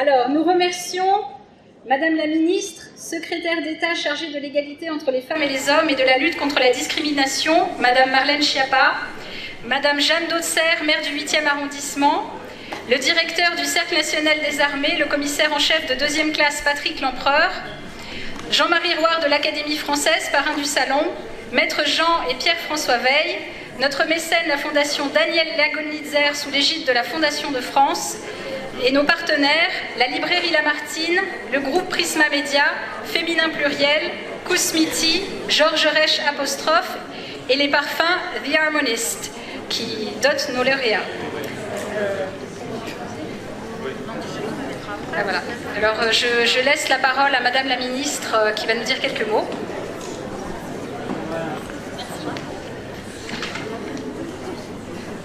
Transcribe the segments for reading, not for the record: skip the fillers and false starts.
Alors, nous remercions Madame la Ministre, secrétaire d'État chargée de l'égalité entre les femmes et les hommes et de la lutte contre la discrimination, Madame Marlène Schiappa, Madame Jeanne Dautzer, maire du 8e arrondissement, le directeur du Cercle national des armées, le commissaire en chef de 2e classe Patrick Lempereur, Jean-Marie Rouard de l'Académie française, parrain du salon, Maître Jean et Pierre-François Veil, notre mécène, la Fondation Daniel Lagonitzer sous l'égide de la Fondation de France, et nos partenaires, la librairie Lamartine, le groupe Prisma Média, Féminin Pluriel, Kousmiti, Georges Reich Apostrophe et les parfums The Harmonist qui dotent nos lauréats. Voilà. Alors je laisse la parole à Madame la Ministre qui va nous dire quelques mots.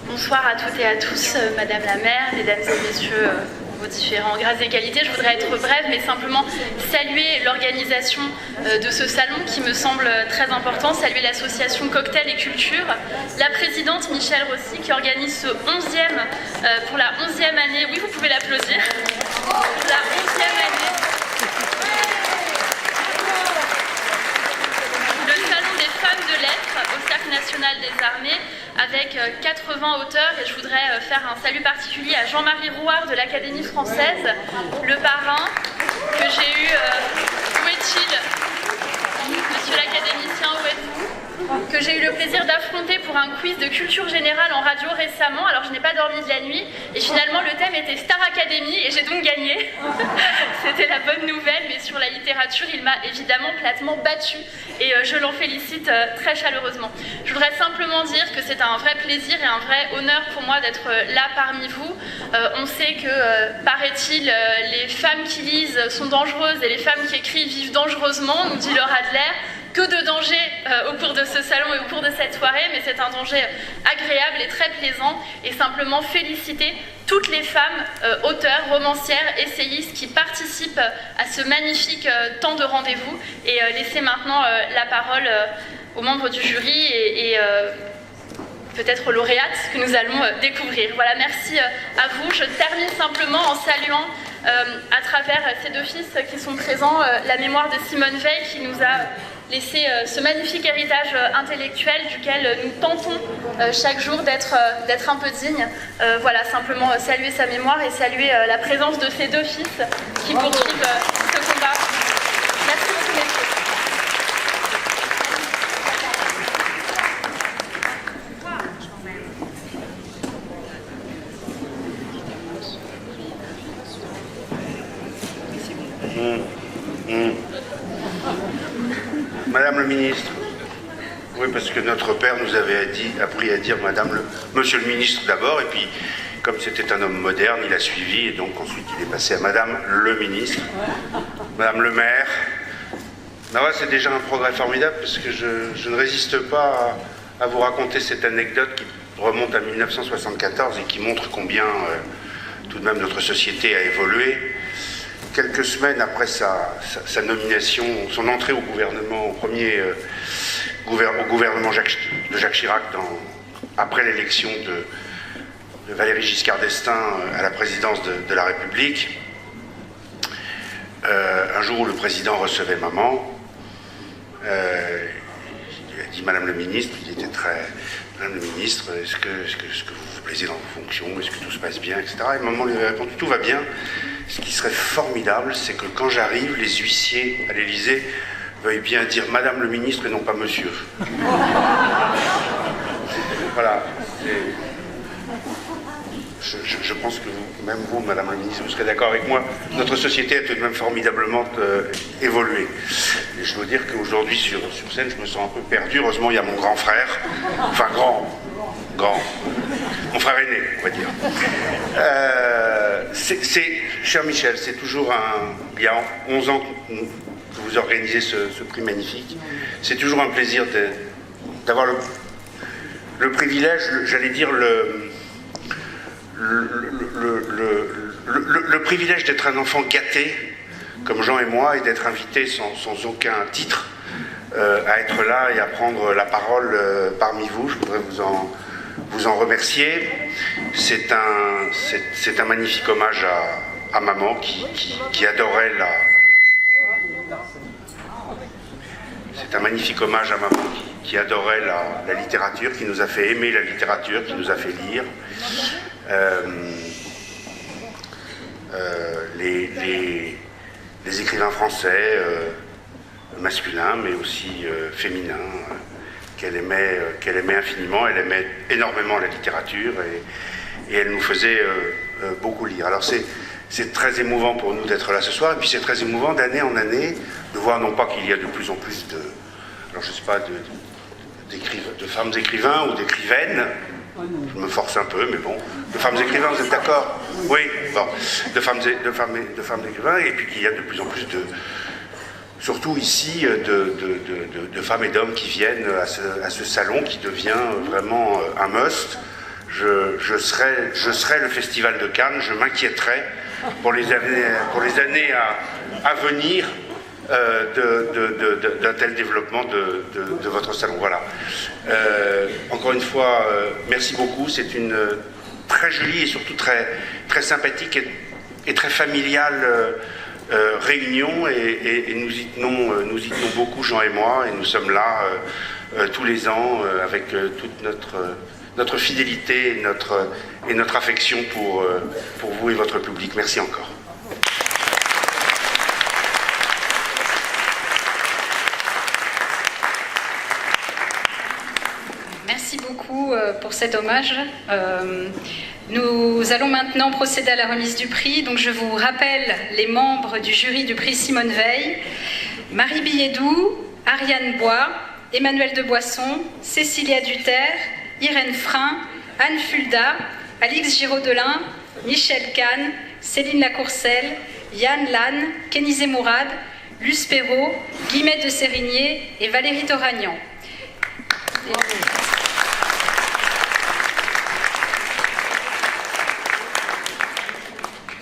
Bonsoir à toutes et à tous, Madame la maire, Mesdames et Messieurs, vos différents grades d'égalité. Je voudrais être brève, mais simplement saluer l'organisation de ce salon qui me semble très important, saluer l'association Cocktail et Culture, la présidente Michèle Rossi qui organise ce 11e, pour la 11e année, oui vous pouvez l'applaudir, la 11e année, le salon des femmes de lettres au Cercle national des armées, avec 80 auteurs, et je voudrais faire un salut particulier à Jean-Marie Rouard de l'Académie française, le parrain que j'ai eu. Où est-il? Monsieur l'académicien, où êtes-vous? Que j'ai eu le plaisir d'affronter pour un quiz de culture générale en radio récemment. Alors je n'ai pas dormi de la nuit, et finalement le thème était Star Academy, et j'ai donc gagné. C'était la bonne nouvelle, mais sur la littérature, il m'a évidemment platement battue, et je l'en félicite très chaleureusement. Je voudrais simplement dire que c'est un vrai plaisir et un vrai honneur pour moi d'être là parmi vous. On sait que, paraît-il, les femmes qui lisent sont dangereuses et les femmes qui écrivent vivent dangereusement, nous dit Laura Adler. Que de danger au cours de ce salon et au cours de cette soirée, mais c'est un danger agréable et très plaisant, et simplement féliciter toutes les femmes auteurs, romancières, essayistes qui participent à ce magnifique temps de rendez-vous, et laisser maintenant la parole aux membres du jury et peut-être aux lauréates que nous allons découvrir. Voilà, merci à vous. Je termine simplement en saluant à travers ces deux fils qui sont présents la mémoire de Simone Veil qui nous a laissé ce magnifique héritage intellectuel duquel nous tentons chaque jour d'être un peu dignes. Voilà, simplement saluer sa mémoire et saluer la présence de ces deux fils qui poursuivent ce combat. Merci beaucoup, messieurs. Madame le ministre, oui, parce que notre père nous avait appris à dire monsieur le ministre d'abord, et puis comme c'était un homme moderne, il a suivi, et donc ensuite il est passé à Madame le ministre, Madame le maire. Ben ouais, c'est déjà un progrès formidable, parce que je ne résiste pas à vous raconter cette anecdote qui remonte à 1974 et qui montre combien tout de même notre société a évolué. Quelques semaines après sa nomination, son entrée au gouvernement, au gouvernement de Jacques Chirac, après l'élection de Valéry Giscard d'Estaing à la présidence de la République, un jour où le président recevait maman, il a dit Madame le ministre, Madame le ministre, est-ce que vous vous plaisez dans vos fonctions, est-ce que tout se passe bien, etc. Et maman lui a répondu, tout va bien. Ce qui serait formidable, c'est que quand j'arrive, les huissiers à l'Élysée veuillent bien dire Madame le ministre et non pas Monsieur. Voilà. Je pense que même vous, Madame la ministre, vous serez d'accord avec moi, notre société a tout de même formidablement évolué. Et je dois dire qu'aujourd'hui, sur scène, je me sens un peu perdu. Heureusement, il y a mon grand frère, enfin grand, mon frère aîné, on va dire. Cher Michel, c'est toujours il y a 11 ans que vous organisez ce prix magnifique. C'est toujours un plaisir d'avoir le privilège, j'allais dire le privilège d'être un enfant gâté, comme Jean et moi, et d'être invité sans aucun titre à être là et à prendre la parole parmi vous. Je voudrais vous en remercier. C'est un magnifique hommage à maman qui adorait la... C'est un magnifique hommage à maman qui adorait la littérature, qui nous a fait aimer la littérature, qui nous a fait lire. Les écrivains français, masculins, mais aussi féminins, qu'elle aimait infiniment. Elle aimait énormément la littérature et elle nous faisait beaucoup lire. Alors c'est très émouvant pour nous d'être là ce soir, et puis c'est très émouvant d'année en année de voir non pas qu'il y a de plus en plus alors je sais pas, de femmes écrivains ou d'écrivaines, je me force un peu, mais bon, de femmes écrivains, vous êtes d'accord? Oui, bon, de femmes écrivains, et puis qu'il y a de plus en plus surtout ici, de femmes et d'hommes qui viennent à ce salon qui devient vraiment un must. Je serai le Festival de Cannes, je m'inquiéterai pour les années à venir d'un tel développement de votre salon. Voilà. Encore une fois, merci beaucoup. C'est une très jolie et surtout très, très sympathique et très familiale réunion, et nous y tenons beaucoup, Jean et moi, et nous sommes là tous les ans avec toute notre fidélité et notre affection pour vous et votre public. Merci encore. Merci beaucoup pour cet hommage. Nous allons maintenant procéder à la remise du prix. Donc je vous rappelle les membres du jury du prix Simone Veil: Marie Billedou, Ariane Bois, Emmanuel de Boisson, Cécilia Duterre, Irène Frein, Anne Fulda, Alix Giraud-Delin, Michel Kahn, Céline Lacourcelle, Yann Lannes, Kénizé Mourad, Luce Perrault, Guillemette de Sérigné et Valérie Toragnan.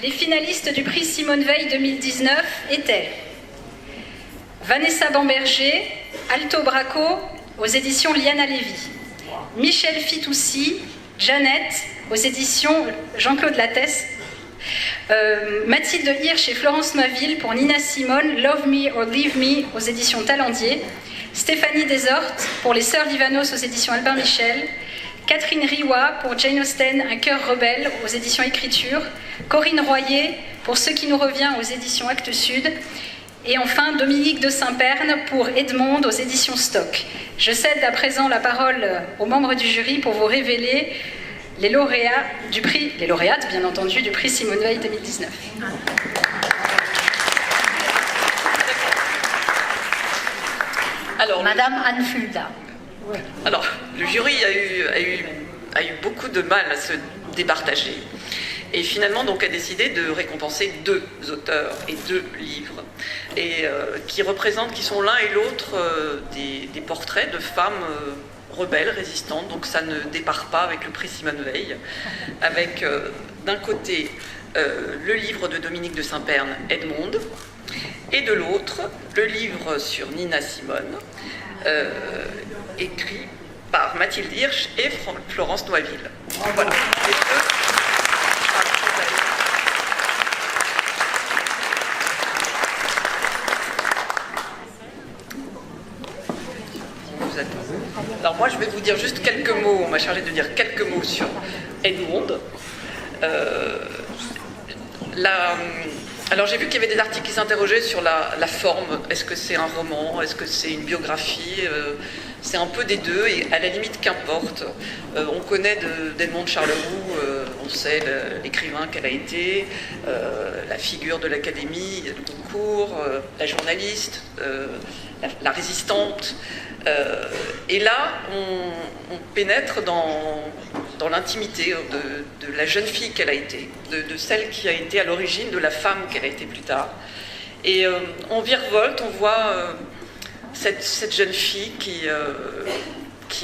Les finalistes du prix Simone Veil 2019 étaient Vanessa Bamberger, Alto Braco, aux éditions Liana Lévy; Michel Fitoussi, Jeannette, aux éditions Jean-Claude Lattès; Mathilde Hirsch et Florence Noiville pour Nina Simone, Love Me or Leave Me, aux éditions Talendier; Stéphanie Desortes pour Les Sœurs Livanos, aux éditions Albin Michel; Catherine Riwa pour Jane Austen, Un cœur rebelle, aux éditions Écriture; Corinne Royer pour Ce qui nous revient, aux éditions Actes Sud; et enfin Dominique de Saint-Perne pour Edmond, aux éditions Stock. Je cède à présent la parole aux membres du jury pour vous révéler les lauréats du prix, les lauréates bien entendu, du prix Simone Veil 2019. Alors, Madame Anne Fulda. Alors, le jury a eu beaucoup de mal à se départager. Et finalement, donc, a décidé de récompenser 2 auteurs et 2 livres, et qui sont l'un et l'autre des portraits de femmes rebelles, résistantes. Donc ça ne départ pas avec le prix Simone Veil, avec d'un côté le livre de Dominique de Saint-Perne, Edmond, et de l'autre le livre sur Nina Simone, écrit par Mathilde Hirsch et Florence Noiville. Voilà. Les deux. Alors moi je vais vous dire juste quelques mots, on m'a chargé de dire quelques mots sur Edmond. Alors j'ai vu qu'il y avait des articles qui s'interrogeaient sur la forme. Est-ce que c'est un roman? Est-ce que c'est une biographie? C'est un peu des deux, et à la limite qu'importe. On connaît d'Edmond Charleroux, on sait l'écrivain qu'elle a été, la figure de l'Académie, le concours, la journaliste, la résistante. Et là, on pénètre dans l'intimité de la jeune fille qu'elle a été, de celle qui a été à l'origine de la femme qu'elle a été plus tard. Et on virevolte, on voit cette jeune fille qui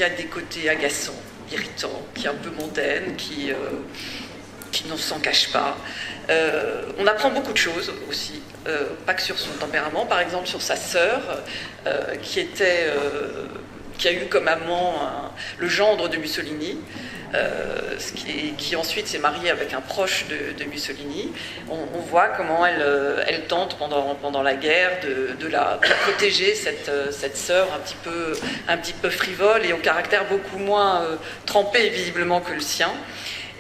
a des côtés agaçants, irritants, qui est un peu mondaine, qui ne s'en cache pas. On apprend beaucoup de choses aussi, pas que sur son tempérament, par exemple sur sa sœur, qui a eu comme amant le gendre de Mussolini, qui ensuite s'est mariée avec un proche de Mussolini. On voit comment elle tente pendant la guerre de protéger cette sœur un petit peu frivole et au caractère beaucoup moins trempé visiblement que le sien.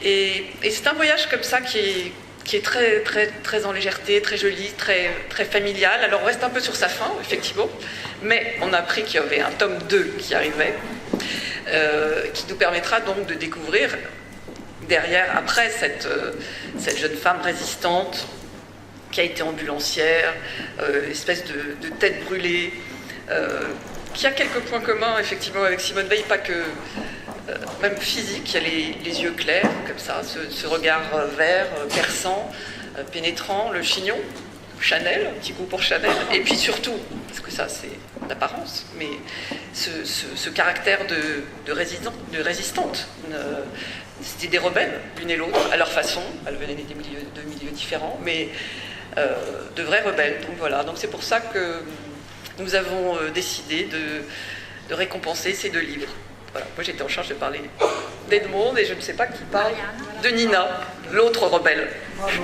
Et c'est un voyage comme ça qui est très, très, très en légèreté, très joli, très, très familial. Alors on reste un peu sur sa fin, effectivement, mais on a appris qu'il y avait un tome 2 qui arrivait, qui nous permettra donc de découvrir après cette jeune femme résistante qui a été ambulancière, espèce de tête brûlée, qui a quelques points communs effectivement avec Simone Veil, pas que même physique, il y a les yeux clairs comme ça, ce regard vert, perçant, pénétrant, le chignon, Chanel, un petit coup pour Chanel, et puis surtout, parce que ça c'est l'apparence, mais ce caractère de résistante. C'était des rebelles, l'une et l'autre, à leur façon. Elles venaient de milieux différents, mais de vrais rebelles. Donc voilà, donc c'est pour ça que nous avons décidé de récompenser ces 2 livres. Voilà. Moi j'étais en charge de parler d'Edmond et je ne sais pas qui parle de Nina, l'autre rebelle. Bravo.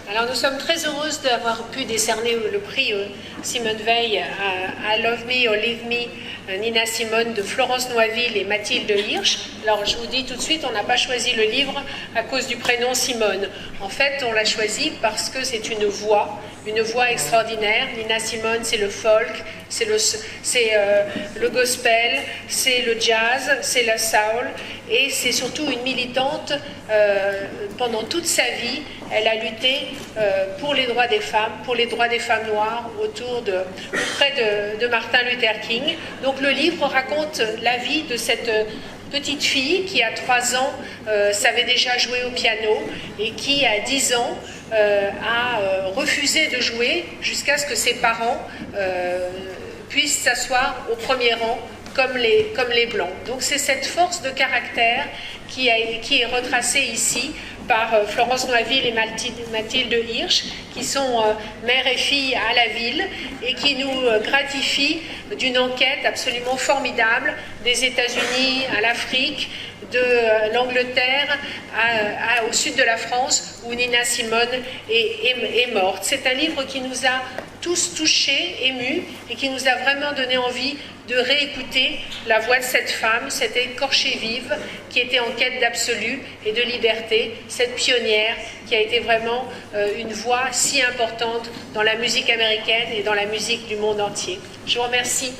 Alors nous sommes très heureuses d'avoir pu décerner le prix Simone Veil à Love Me or Leave Me, Nina Simone de Florence Noisville et Mathilde Hirsch. Alors je vous dis tout de suite, on n'a pas choisi le livre à cause du prénom Simone. En fait, on l'a choisi parce que c'est une voix extraordinaire. Nina Simone, c'est le folk, c'est le gospel, c'est le jazz, c'est la soul, et c'est surtout une militante. Pendant toute sa vie, elle a lutté pour les droits des femmes noires, auprès de Martin Luther King. Donc le livre raconte la vie de cette petite fille qui, à 3 ans, savait déjà jouer au piano et qui, à 10 ans, a refusé de jouer jusqu'à ce que ses parents puissent s'asseoir au premier rang comme les Blancs. Donc c'est cette force de caractère qui est retracée ici par Florence Noisville et Mathilde Hirsch, qui sont mère et fille à la ville et qui nous gratifient d'une enquête absolument formidable des États-Unis à l'Afrique, de l'Angleterre au sud de la France, où Nina Simone est morte. C'est un livre qui nous a tous touchés, émus, et qui nous a vraiment donné envie de réécouter la voix de cette femme, cette écorchée vive, qui était en quête d'absolu et de liberté, cette pionnière qui a été vraiment une voix si importante dans la musique américaine et dans la musique du monde entier. Je vous remercie.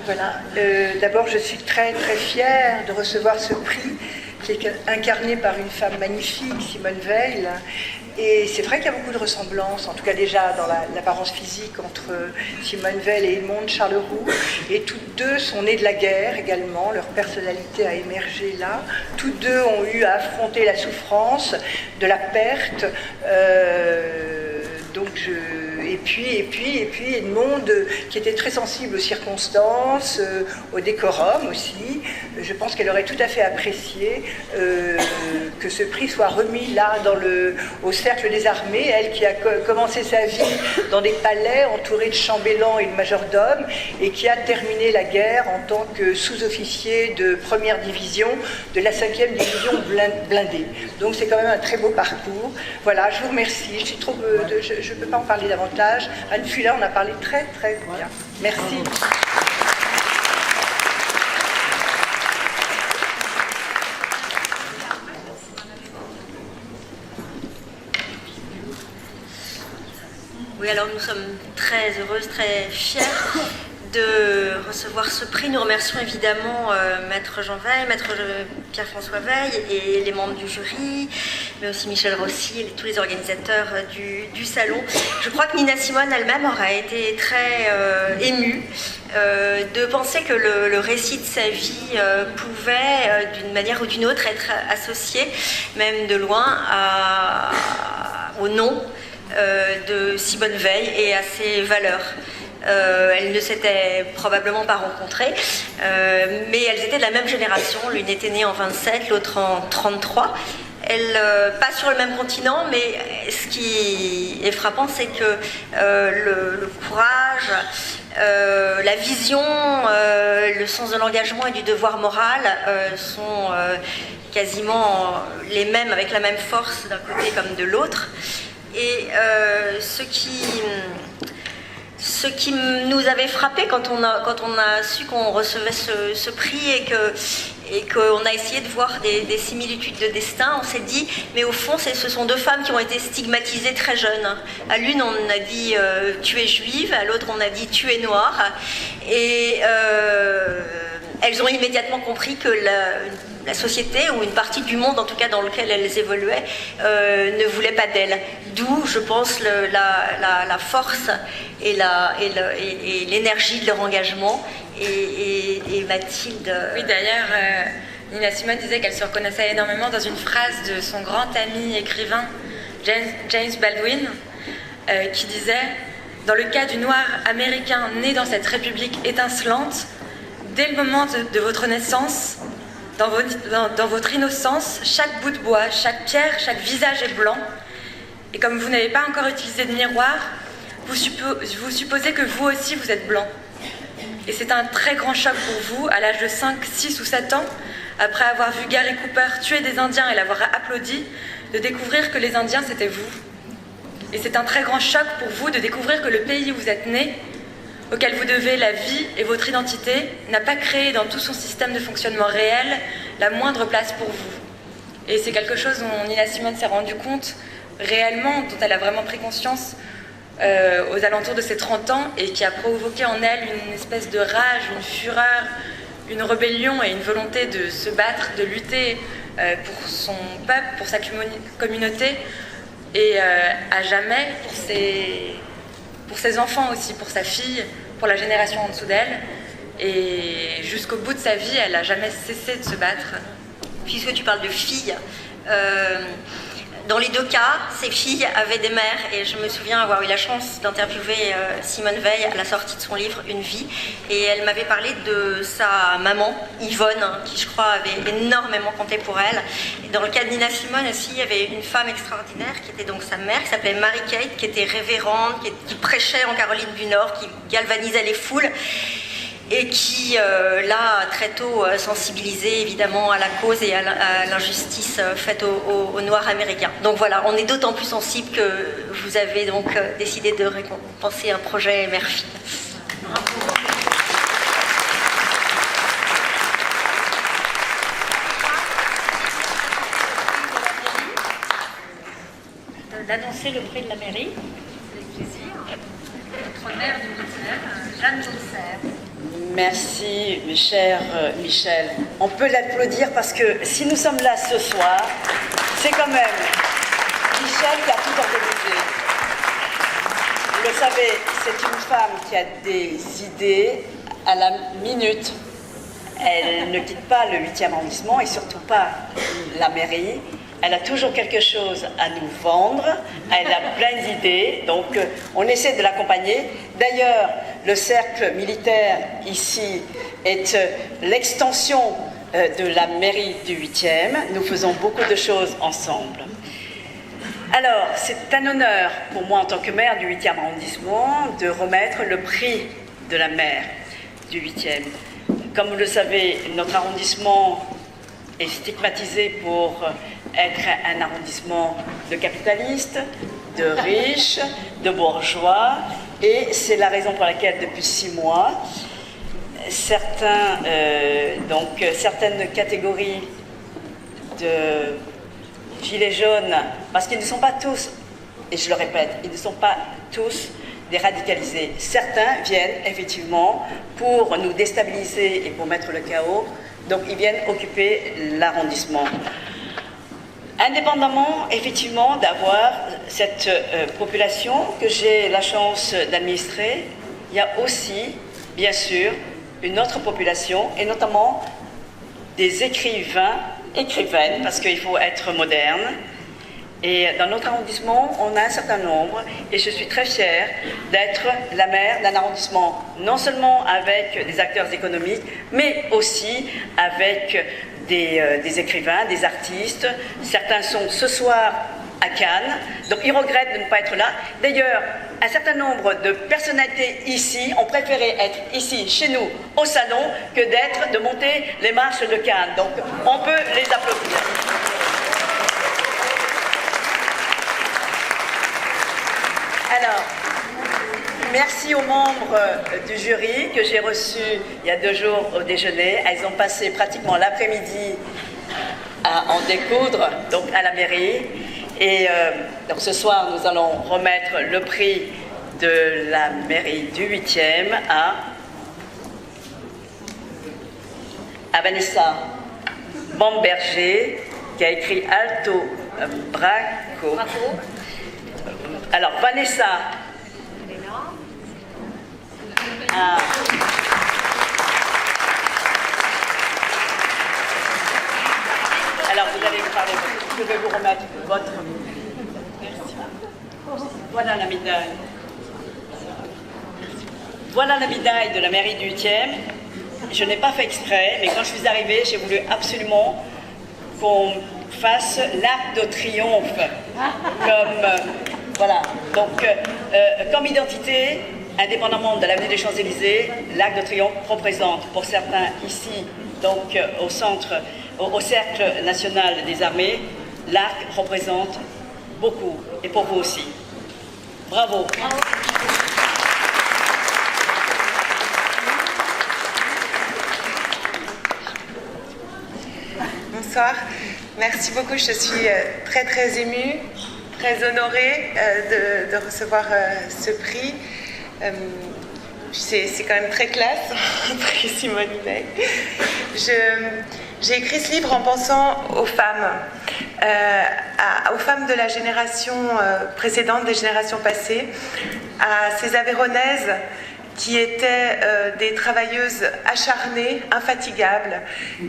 Voilà. D'abord, je suis très très fière de recevoir ce prix qui est incarné par une femme magnifique, Simone Veil. Et c'est vrai qu'il y a beaucoup de ressemblances, en tout cas déjà dans l'apparence physique entre Simone Veil et Edmond Charleroux. Et toutes deux sont nées de la guerre également, leur personnalité a émergé là. Toutes deux ont eu à affronter la souffrance de la perte. Et puis Edmond, qui était très sensible aux circonstances, au décorum aussi. Je pense qu'elle aurait tout à fait apprécié que ce prix soit remis là au Cercle des Armées, elle qui a commencé sa vie dans des palais entourée de chambellans et de majordomes et qui a terminé la guerre en tant que sous-officier de première division de la 5e division blindée. Donc c'est quand même un très beau parcours. Voilà, je vous remercie. Je ne peux pas en parler davantage. Anne Fuller en a parlé très très bien. Merci. Oui, alors nous sommes très heureuses, très fières de recevoir ce prix. Nous remercions évidemment Maître Jean Veil, Maître Pierre-François Veil et les membres du jury, mais aussi Michel Rossi et tous les organisateurs du salon. Je crois que Nina Simone elle-même aurait été très émue de penser que le récit de sa vie pouvait, d'une manière ou d'une autre, être associé, même de loin, au nom de Simone Veil et à ses valeurs. Elles ne s'étaient probablement pas rencontrées, mais elles étaient de la même génération. L'une était née en 27, l'autre en 33. Pas sur le même continent, mais ce qui est frappant, c'est que le courage, la vision, le sens de l'engagement et du devoir moral sont quasiment les mêmes, avec la même force d'un côté comme de l'autre. Et ce qui nous avait frappé quand on a su qu'on recevait ce prix et qu'on a essayé de voir des similitudes de destin, on s'est dit, mais au fond, ce sont deux femmes qui ont été stigmatisées très jeunes. À l'une, on a dit tu es juive, à l'autre, on a dit tu es noire. Et elles ont immédiatement compris que la société, ou une partie du monde en tout cas dans lequel elles évoluaient, ne voulait pas d'elles. D'où, je pense, la force et l'énergie de leur engagement. Et Mathilde... Oui, d'ailleurs, Nina Simone disait qu'elle se reconnaissait énormément dans une phrase de son grand ami écrivain James Baldwin, qui disait « Dans le cas du noir américain né dans cette république étincelante, dès le moment de votre naissance, dans votre innocence, chaque bout de bois, chaque pierre, chaque visage est blanc. Et comme vous n'avez pas encore utilisé de miroir, vous supposez que vous aussi vous êtes blanc. Et c'est un très grand choc pour vous, à l'âge de 5, 6 ou 7 ans, après avoir vu Gary Cooper tuer des Indiens et l'avoir applaudi, de découvrir que les Indiens c'était vous. Et c'est un très grand choc pour vous de découvrir que le pays où vous êtes né, auquel vous devez la vie et votre identité, n'a pas créé dans tout son système de fonctionnement réel la moindre place pour vous. Et c'est quelque chose dont Nina Simone s'est rendue compte réellement, dont elle a vraiment pris conscience aux alentours de ses 30 ans, et qui a provoqué en elle une espèce de rage, une fureur, une rébellion et une volonté de se battre, de lutter pour son peuple, pour sa communauté, et à jamais pour ses enfants aussi, pour sa fille, pour la génération en dessous d'elle. Et jusqu'au bout de sa vie, elle n'a jamais cessé de se battre. Puisque tu parles de filles, dans les deux cas, ces filles avaient des mères. Et je me souviens avoir eu la chance d'interviewer Simone Veil à la sortie de son livre « Une vie ». Et elle m'avait parlé de sa maman, Yvonne, qui je crois avait énormément compté pour elle. Et dans le cas de Nina Simone aussi, il y avait une femme extraordinaire qui était donc sa mère, qui s'appelait Mary Kate, qui était révérende, qui prêchait en Caroline du Nord, qui galvanisait les foules. Et qui l'a très tôt sensibilisé évidemment à la cause et à l'injustice faite aux Noirs américains. Donc voilà, on est d'autant plus sensible que vous avez donc décidé de récompenser un projet mère-fille. D'annoncer le prix de la mairie. Avec plaisir. Notre maire du 8e, Jeanne Dauxerre. Merci, cher Michel. On peut l'applaudir parce que si nous sommes là ce soir, c'est quand même Michel qui a tout organisé. Vous le savez, c'est une femme qui a des idées à la minute. Elle ne quitte pas le 8e arrondissement et surtout pas la mairie. Elle a toujours quelque chose à nous vendre, elle a plein d'idées, donc on essaie de l'accompagner. D'ailleurs, le cercle militaire ici est l'extension de la mairie du 8e. Nous faisons beaucoup de choses ensemble. Alors, c'est un honneur pour moi en tant que maire du 8e arrondissement de remettre le prix de la maire du 8e. Comme vous le savez, notre arrondissement est stigmatisé pour être un arrondissement de capitalistes, de riches, de bourgeois, et c'est la raison pour laquelle depuis 6 mois, certaines catégories de gilets jaunes, parce qu'ils ne sont pas tous, et je le répète, ils ne sont pas tous des radicalisés. Certains viennent effectivement pour nous déstabiliser et pour mettre le chaos, donc ils viennent occuper l'arrondissement. Indépendamment, effectivement, d'avoir cette population que j'ai la chance d'administrer, il y a aussi, bien sûr, une autre population, et notamment des écrivains, écrivaines, parce qu'il faut être moderne, Et dans notre arrondissement, on a un certain nombre, et je suis très fière d'être la maire d'un arrondissement, non seulement avec des acteurs économiques, mais aussi avec des écrivains, des artistes. Certains sont ce soir à Cannes, donc ils regrettent de ne pas être là. D'ailleurs, un certain nombre de personnalités ici ont préféré être ici, chez nous, au salon, que de monter les marches de Cannes. Donc on peut les applaudir. Alors, merci aux membres du jury que j'ai reçus il y a 2 jours au déjeuner. Elles ont passé pratiquement l'après-midi à en découdre, donc à la mairie. Et donc ce soir, nous allons remettre le prix de la mairie du 8e à Vanessa Bamberger, qui a écrit Alto Bravo. Alors, Vanessa. Ah. Alors, vous allez me parler. Je vais vous remettre votre. Merci. Voilà la médaille. Voilà la médaille de la mairie du 8e. Je n'ai pas fait exprès, mais quand je suis arrivée, j'ai voulu absolument qu'on fasse l'arc de triomphe comme. Voilà, donc comme identité, indépendamment de l'avenue des Champs-Élysées, l'Arc de Triomphe représente pour certains ici, donc au Cercle National des Armées, l'arc représente beaucoup, et pour vous aussi. Bravo. Bonsoir, merci beaucoup, je suis très très émue. Très honorée de recevoir ce prix. C'est quand même très classe, prix Simone Veil. J'ai écrit ce livre en pensant aux femmes de la génération précédente, des générations passées, à ces Aveyronnaises qui étaient des travailleuses acharnées, infatigables,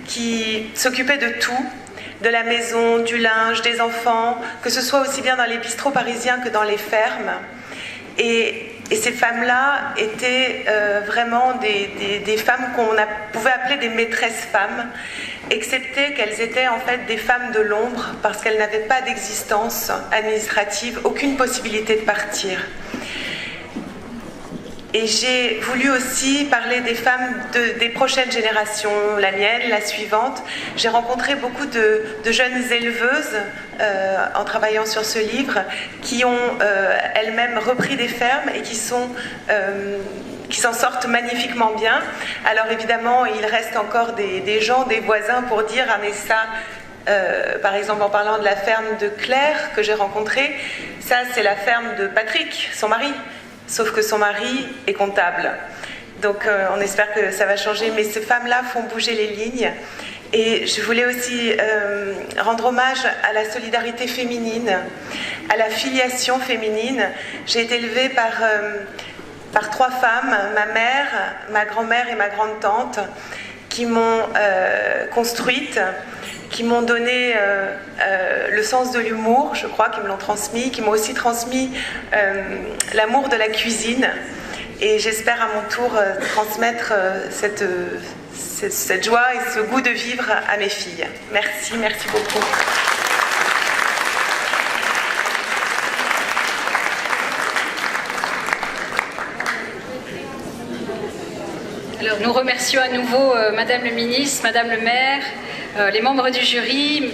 qui s'occupaient de tout, de la maison, du linge, des enfants, que ce soit aussi bien dans les bistrots parisiens que dans les fermes. Et ces femmes-là étaient vraiment des femmes qu'on pouvait appeler des maîtresses femmes, excepté qu'elles étaient en fait des femmes de l'ombre, parce qu'elles n'avaient pas d'existence administrative, aucune possibilité de partir. Et j'ai voulu aussi parler des femmes des prochaines générations, la mienne, la suivante. J'ai rencontré beaucoup de jeunes éleveuses en travaillant sur ce livre qui ont elles-mêmes repris des fermes et qui s'en sortent magnifiquement bien. Alors évidemment, il reste encore des gens, des voisins pour dire « Ah mais ça, par exemple en parlant de la ferme de Claire que j'ai rencontrée, ça c'est la ferme de Patrick, son mari. » Sauf que son mari est comptable. Donc on espère que ça va changer. Mais ces femmes-là font bouger les lignes. Et je voulais aussi rendre hommage à la solidarité féminine, à la filiation féminine. J'ai été élevée par 3 femmes, ma mère, ma grand-mère et ma grande-tante, qui m'ont construite, qui m'ont donné le sens de l'humour, je crois, qui me l'ont transmis, qui m'ont aussi transmis l'amour de la cuisine. Et j'espère à mon tour transmettre cette joie et ce goût de vivre à mes filles. Merci, merci beaucoup. Alors, nous remercions à nouveau Madame le ministre, Madame le maire, les membres du jury,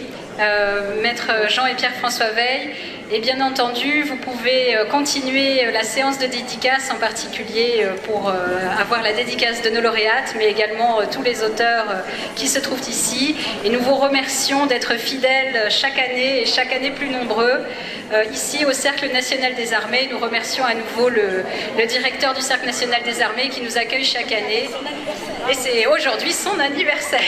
Maître Jean et Pierre-François Veil. Et bien entendu, vous pouvez continuer la séance de dédicace, en particulier pour avoir la dédicace de nos lauréates, mais également tous les auteurs qui se trouvent ici. Et nous vous remercions d'être fidèles chaque année et chaque année plus nombreux. Ici au Cercle National des Armées, nous remercions à nouveau le directeur du Cercle National des Armées qui nous accueille chaque année. Et c'est aujourd'hui son anniversaire.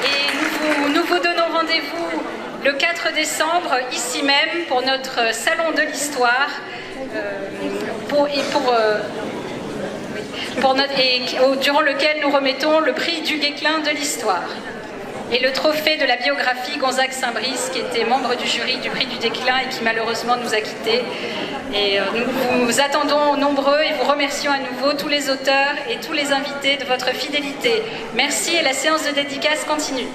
Et nous vous donnons rendez-vous le 4 décembre, ici même, pour notre Salon de l'Histoire, durant lequel nous remettons le prix du Guesclin de l'Histoire. et le trophée de la biographie Gonzague Saint-Brice, qui était membre du jury du prix du déclin et qui malheureusement nous a quittés. Et nous vous attendons nombreux et vous remercions à nouveau tous les auteurs et tous les invités de votre fidélité. Merci et la séance de dédicace continue.